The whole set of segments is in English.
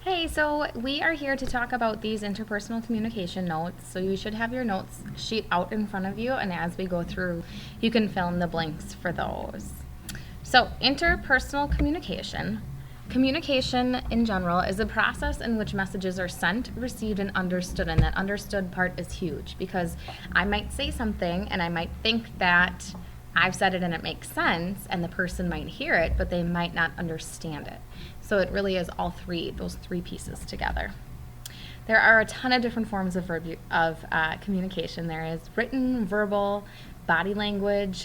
Hey, so we are here to talk about these interpersonal communication notes. So you should have your notes sheet out in front of you, and as we go through, you can fill in the blanks for those. So, interpersonal communication. Communication in general is a process in which messages are sent, received, and understood. And that understood part is huge because I might say something and I might think that I've said it and it makes sense, and the person might hear it, but they might not understand it. So it really is all three, those three pieces together. There are a ton of different forms of communication. There is written, verbal, body language,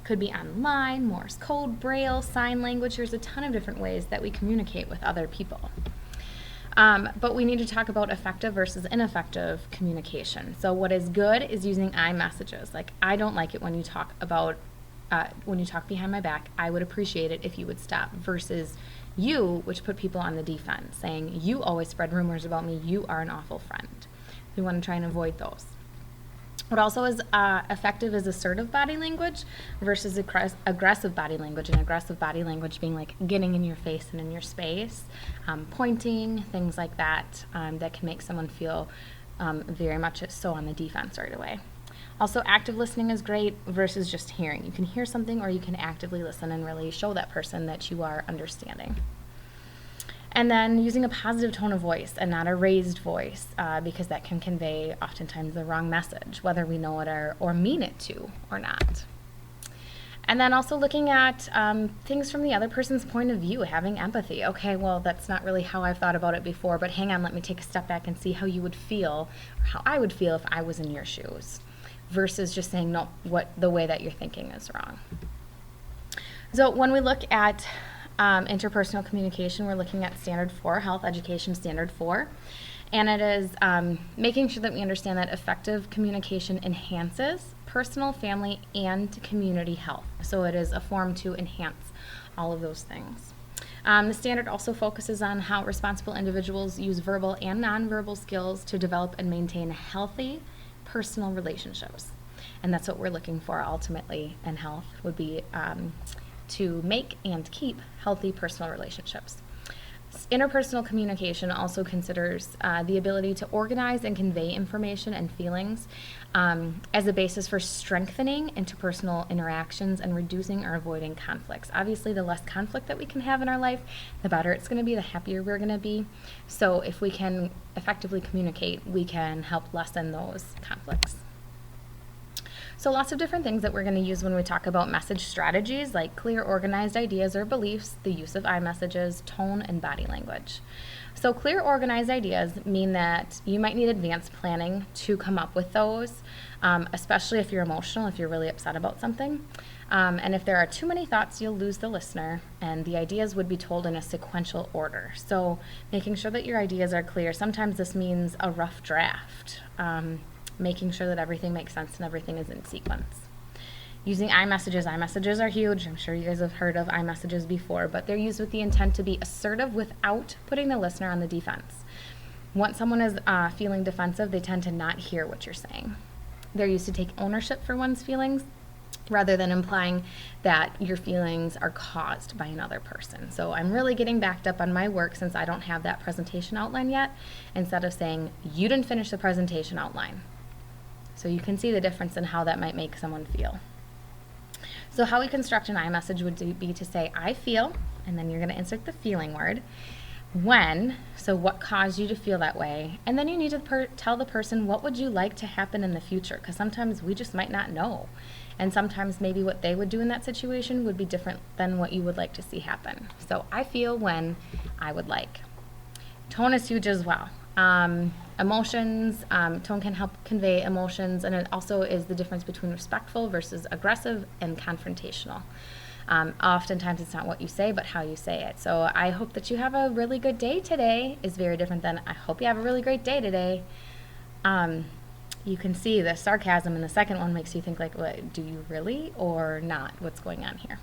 could be online, Morse code, Braille, sign language. There's a ton of different ways that we communicate with other people. But we need to talk about effective versus ineffective communication. So what is good is using I messages. Like, I don't like it when you talk behind my back. I would appreciate it if you would stop. Versus you, which put people on the defense, saying, you always spread rumors about me. You are an awful friend. We want to try and avoid those. What also is effective is assertive body language versus aggressive body language, and aggressive body language being like getting in your face and in your space, pointing, things like that, that can make someone feel very much so on the defense right away. Also, active listening is great versus just hearing. You can hear something or you can actively listen and really show that person that you are understanding. And then using a positive tone of voice and not a raised voice, because that can convey oftentimes the wrong message, whether we know it or mean it to or not. And then also looking at things from the other person's point of view, having empathy. Okay, well, that's not really how I've thought about it before, but hang on, let me take a step back and see how you would feel, or how I would feel if I was in your shoes, versus just saying, no, the way that you're thinking is wrong. So when we look at interpersonal communication, we're looking at Standard 4, Health Education Standard 4, and it is making sure that we understand that effective communication enhances personal, family, and community health. So it is a form to enhance all of those things. The standard also focuses on how responsible individuals use verbal and nonverbal skills to develop and maintain healthy personal relationships. And that's what we're looking for ultimately in health, would be to make and keep healthy personal relationships. Interpersonal communication also considers the ability to organize and convey information and feelings as a basis for strengthening interpersonal interactions and reducing or avoiding conflicts. Obviously, the less conflict that we can have in our life, the better it's going to be, the happier we're going to be. So if we can effectively communicate, we can help lessen those conflicts. So lots of different things that we're going to use when we talk about message strategies, like clear, organized ideas or beliefs, the use of iMessages, tone, and body language. So clear, organized ideas mean that you might need advanced planning to come up with those, especially if you're emotional, if you're really upset about something. And if there are too many thoughts, you'll lose the listener, and the ideas would be told in a sequential order. So making sure that your ideas are clear. Sometimes this means a rough draft. Making sure that everything makes sense and everything is in sequence. Using iMessages. iMessages are huge. I'm sure you guys have heard of iMessages before, but they're used with the intent to be assertive without putting the listener on the defense. Once someone is feeling defensive, they tend to not hear what you're saying. They're used to take ownership for one's feelings rather than implying that your feelings are caused by another person. So I'm really getting backed up on my work since I don't have that presentation outline yet, instead of saying, you didn't finish the presentation outline. So you can see the difference in how that might make someone feel. So how we construct an iMessage would be to say, I feel, and then you're going to insert the feeling word. When, so what caused you to feel that way? And then you need to tell the person, what would you like to happen in the future? Because sometimes we just might not know. And sometimes maybe what they would do in that situation would be different than what you would like to see happen. So I feel when I would like. Tone is huge as well. Emotions, tone can help convey emotions, and it also is the difference between respectful versus aggressive and confrontational. Oftentimes it's not what you say, but how you say it. So I hope that you have a really good day today is very different than I hope you have a really great day today. You can see the sarcasm in the second one makes you think like, what, do you really or not? What's going on here?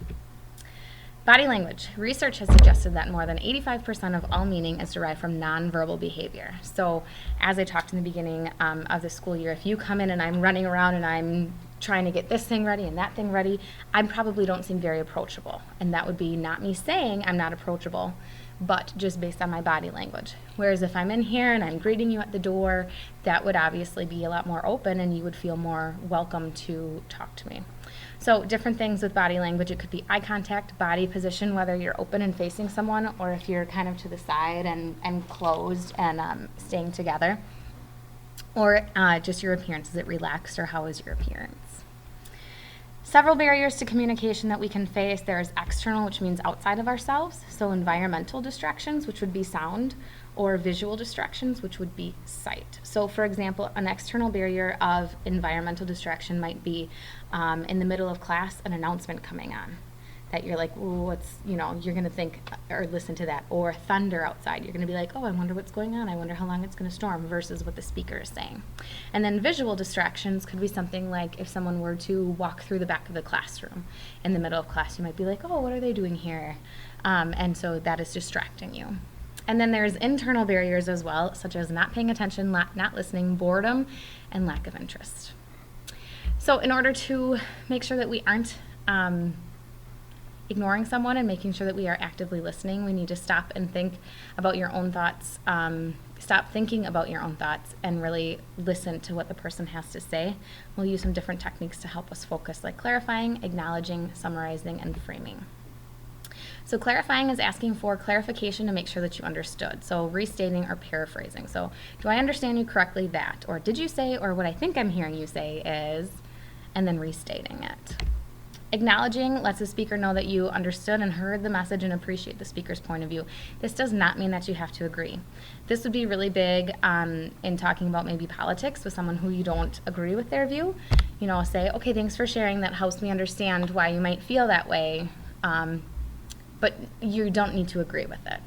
Body language. Research has suggested that more than 85% of all meaning is derived from nonverbal behavior. So as I talked in the beginning of the school year, if you come in and I'm running around and I'm trying to get this thing ready and that thing ready, I probably don't seem very approachable. And that would be not me saying I'm not approachable, but just based on my body language. Whereas if I'm in here and I'm greeting you at the door, that would obviously be a lot more open and you would feel more welcome to talk to me. So different things with body language. It could be eye contact, body position, whether you're open and facing someone or if you're kind of to the side and closed and staying together. Or just your appearance. Is it relaxed or how is your appearance? Several barriers to communication that we can face. There's external, which means outside of ourselves. So environmental distractions, which would be sound, or visual distractions, which would be sight. So for example, an external barrier of environmental distraction might be in the middle of class, an announcement coming on. That you're like, ooh, what's, you're going to think or listen to that. Or thunder outside. You're going to be like, oh, I wonder what's going on. I wonder how long it's going to storm versus what the speaker is saying. And then visual distractions could be something like if someone were to walk through the back of the classroom in the middle of class, you might be like, oh, what are they doing here? And so that is distracting you. And then there's internal barriers as well, such as not paying attention, not listening, boredom, and lack of interest. So in order to make sure that we aren't ignoring someone and making sure that we are actively listening, we need to stop and think about your own thoughts. Stop thinking about your own thoughts and really listen to what the person has to say. We'll use some different techniques to help us focus, like clarifying, acknowledging, summarizing, and framing. So clarifying is asking for clarification to make sure that you understood. So restating or paraphrasing. So do I understand you correctly that? Or did you say, or what I think I'm hearing you say is, and then restating it. Acknowledging lets the speaker know that you understood and heard the message and appreciate the speaker's point of view. This does not mean that you have to agree. This would be really big in talking about maybe politics with someone who you don't agree with their view. Say, okay, thanks for sharing. That helps me understand why you might feel that way. But you don't need to agree with it.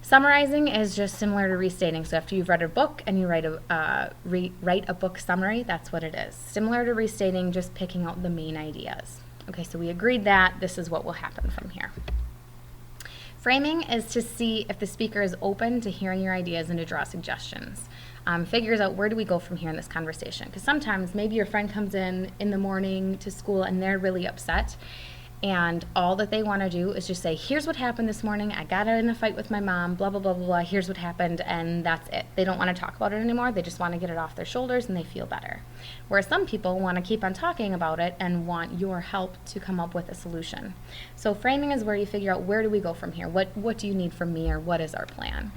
Summarizing is just similar to restating. So after you've read a book and you write a book summary, that's what it is. Similar to restating, just picking out the main ideas. Okay, so we agreed that this is what will happen from here. Framing is to see if the speaker is open to hearing your ideas and to draw suggestions. Figures out where do we go from here in this conversation. Because sometimes maybe your friend comes in the morning to school and they're really upset. And all that they want to do is just say, here's what happened this morning. I got in a fight with my mom, blah, blah, blah, blah, blah. Here's what happened, and that's it. They don't want to talk about it anymore. They just want to get it off their shoulders, and they feel better. Whereas some people want to keep on talking about it and want your help to come up with a solution. So framing is where you figure out, where do we go from here? What do you need from me, or what is our plan?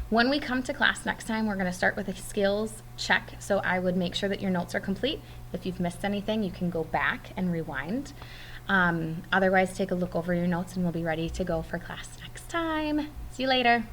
When we come to class next time, we're going to start with a skills check. So I would make sure that your notes are complete. If you've missed anything, you can go back and rewind. Otherwise, take a look over your notes and we'll be ready to go for class next time. See you later.